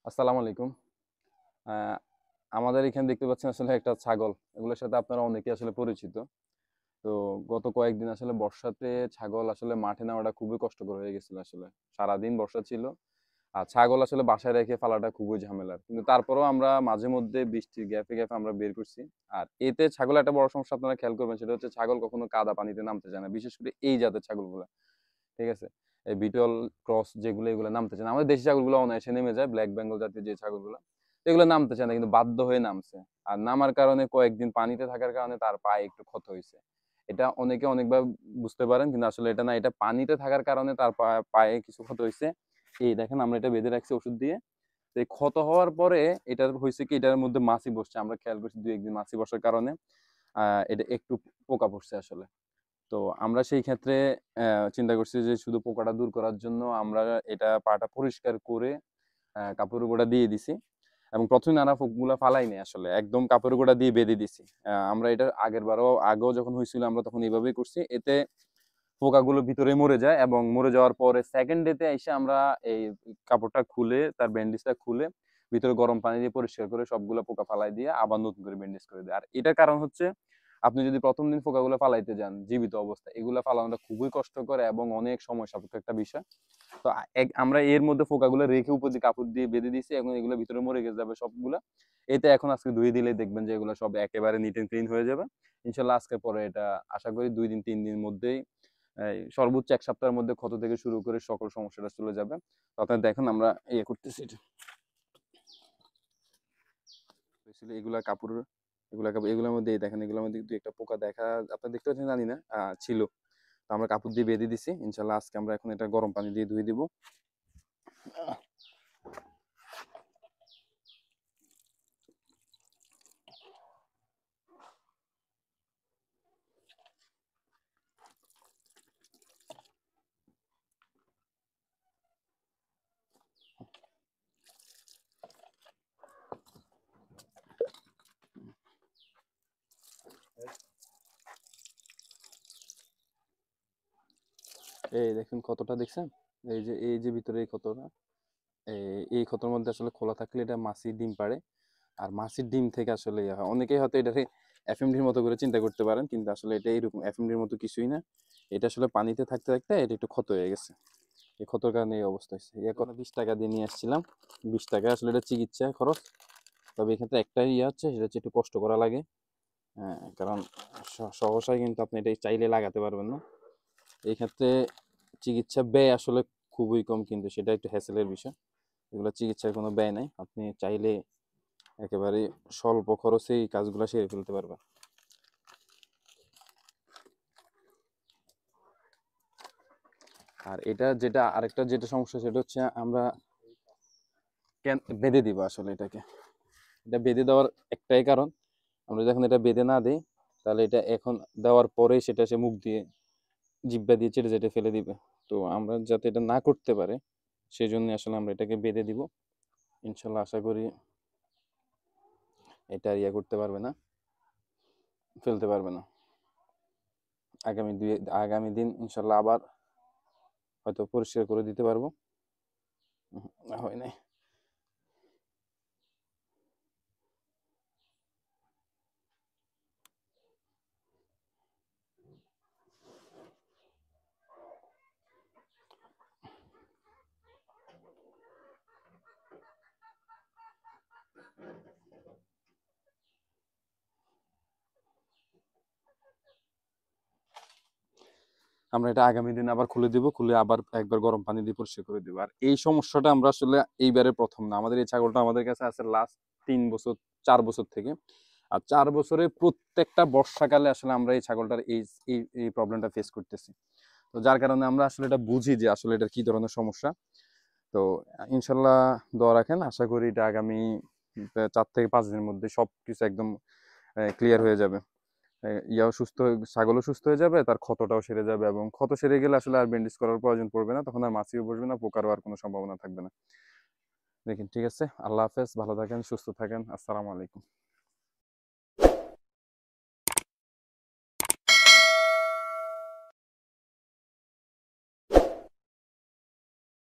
আসসালামু আলাইকুম। আহ, আমাদের এখানে দেখতে পাচ্ছেন আসলে একটা ছাগল, এগুলোর সাথে আপনারা অনেকে আসলে পরিচিত। তো গত কয়েকদিন আসলে বর্ষাতে ছাগল আসলে মাঠে নেওয়াটা খুবই কষ্টকর হয়ে গেছিল। আসলে সারাদিন বর্ষা ছিল, আর ছাগল আসলে বাসায় রেখে ফেলাটা খুবই ঝামেলার, কিন্তু তারপরেও আমরা মাঝে মধ্যে বৃষ্টির গ্যাপে গ্যাপে আমরা বের করছি। আর এতে ছাগল একটা বড় সমস্যা আপনারা খেয়াল করবেন, সেটা হচ্ছে ছাগল কখনো কাদা পানিতে নামতে চায় না, বিশেষ করে এই জাতের ছাগলগুলো। ঠিক আছে, এই বিটল ক্রস যেগুলো, এগুলো নামতে চায় না। আমাদের দেশি ছাগলগুলো অনায়াসে নেমে যায়, ব্ল্যাক বেঙ্গল জাতীয় যে ছাগলগুলো, এগুলো নামতে চায় না, কিন্তু বাধ্য হয়ে নামছে। আর নামার কারণে কয়েকদিন পানিতে থাকার কারণে তার পায়ে একটু ক্ষত হয়েছে। এটা অনেকে অনেকবার বুঝতে পারেন, কিন্তু আসলে এটা না, এটা পানিতে থাকার কারণে তার পায়ে কিছু ক্ষত হয়েছে। এই দেখেন, আমরা এটা বেঁধে রাখছি ওষুধ দিয়ে। তো এই ক্ষত হওয়ার পরে এটা হয়েছে কি, এটার মধ্যে মাছি বসছে, আমরা খেয়াল করছি দুই একদিন মাছি বসার কারণে এটা একটু পোকা পড়ছে আসলে। তো আমরা সেই ক্ষেত্রে চিন্তা করছি যে শুধু পোকাটা দূর করার জন্য আমরা এটা পাটা পরিষ্কার করে কাপড় গোড়া দিয়ে দিছি। এবং প্রথমে নানা গুলা ফালাই নেই, আসলে একদম কাপড় গোড়া দিয়ে বেঁধে দিছি। আমরা এটা আগেও যখন হয়েছিল আমরা তখন এইভাবেই করছি। এতে পোকাগুলো ভিতরে মরে যায়, এবং মরে যাওয়ার পরে সেকেন্ড ডেতে এসে আমরা এই কাপড়টা খুলে, তার ব্যান্ডেজটা খুলে ভিতরে গরম পানি দিয়ে পরিষ্কার করে সবগুলো পোকা ফালাই দিয়ে আবার নতুন করে ব্যান্ডেজ করে দেয়। আর এটার কারণ হচ্ছে, আপনি যদি প্রথম দিন পোকাগুলো ফালাইতে যান জীবিত অবস্থায়, এগুলো ফালানোটা খুবই কষ্টকর এবং অনেক সময় সাপেক্ষ একটা বিষয়। তো আমরা এর মধ্যে পোকাগুলো রেখে উপর দিয়ে কাপড় দিয়ে বেঁধে দিয়েছি, এখন এগুলো ভিতরে মরে গেছে যাবে সবগুলা। এতে এখন আজকে ধুয়ে দিলে দেখবেন যে এগুলো সব একেবারে নিট এন্ড ক্লিন হয়ে যাবে ইনশাল্লাহ। আজকের পরে এটা আশা করি 2 দিন 3 দিনের মধ্যেই, এই সর্বোচ্চ 1 সপ্তাহের মধ্যে ক্ষত থেকে শুরু করে সকল সমস্যাটা চলে যাবে। তো আপনারা দেখেন আমরা ইয়ে করতেছি এটা। এগুলা কাপড়, এগুলোর মধ্যে দেখেন, এগুলোর মধ্যে দুই একটা পোকা দেখা আপনারা দেখতে পাচ্ছেন জানি না, ছিল। তো আমরা কাপড় দিয়ে বেঁধে দিছি ইনশাল্লাহ। আজকে আমরা এখন এটা গরম পানি দিয়ে ধুয়ে দিব। এই দেখুন ক্ষতটা দেখছেন, এই যে ভিতরে এই ক্ষতটা, এই ক্ষতর মধ্যে আসলে খোলা থাকলে এটা মাছির ডিম পাড়ে। আর মাছির ডিম থেকে আসলে ইয়ে হয়। অনেকেই হয়তো এটাকে এফএমডির মতো করে চিন্তা করতে পারেন, কিন্তু আসলে এটা এরকম এফএমডির মতো কিছুই না। এটা আসলে পানিতে থাকতে থাকতে এটা একটু ক্ষত হয়ে গেছে। এই ক্ষতর কারণে এই অবস্থা হয়েছে। এখন 20 টাকা দিয়ে নিয়ে আসছিলাম, 20 টাকা আসলে এটা চিকিৎসা খরচ। তবে এক্ষেত্রে একটাই ইয়ে হচ্ছে, সেটা হচ্ছে একটু কষ্ট করা লাগে। হ্যাঁ, কারণ সহসায় কিন্তু আপনি এটা চাইলে লাগাতে পারবেন না। এই ক্ষেত্রে চিকিৎসা ব্যয় আসলে খুবই কম, কিন্তু সেটা একটু হ্যাসেলের বিষয়। এগুলো চিকিৎসার কোনো ব্যয় নাই, আপনি চাইলে একেবারে স্বল্প খরচে এই কাজগুলো সেরে ফেলতে পারবেন। আর এটা যেটা আরেকটা যেটা সমস্যা, সেটা হচ্ছে আমরা কেন বেঁধে দিব আসলে এটাকে। এটা বেঁধে দেওয়ার একটাই কারণ, আমরা যখন এটা বেঁধে না দিই, তাহলে এটা এখন দেওয়ার পরেই সেটা সে মুখ দিয়ে জিহ্বা দিয়ে চেটে চেটে ফেলে দিবে। তো আমরা যাতে এটা না করতে পারে, সেই জন্য আসলে আমরা এটাকে বেঁধে দিব। ইনশাল্লাহ আশা করি এটা ইয়ে করতে পারবে না, ফেলতে পারবে না। আগামী দিন ইনশাল্লাহ আবার হয়তো পরিষ্কার করে দিতে পারবো। হয় নাই। আমরা এটা আগামী দিন আবার খুলে দিব, খুলে আবার একবার গরম পানি দিয়ে পরিষ্কার করে দিব। আর এই সমস্যাটা আমরা আসলে এইবারে প্রথম না, আমাদের এই ছাগলটা আমাদের কাছে আছে লাস্ট 3 বছর 4 বছর থেকে। আর 4 বছরে প্রত্যেকটা বর্ষাকালে আসলে আমরা এই ছাগলটার এই এই এই প্রবলেমটা ফেস করতেছি। তো যার কারণে আমরা আসলে এটা বুঝি যে আসলে এটা কি ধরনের সমস্যা। তো ইনশাল্লাহ দোয়া রাখেন, আশা করি এটা আগামী 4 থেকে 5 দিনের মধ্যে সবকিছু একদম ক্লিয়ার হয়ে যাবে। ছাগলও সুস্থ হয়ে যাবে, তার ক্ষতটাও সেরে যাবে, এবং ক্ষত সেরে গেলে আসলে আর ব্যান্ডেজ করার প্রয়োজন পড়বে না, তখন আর মাছিও বসবে না, পোকারও আর কোনো সম্ভাবনা থাকবে না। দেখেন, ঠিক আছে, আল্লাহ হাফেজ, ভালো থাকেন, সুস্থ থাকেন, আসসালামু আলাইকুম।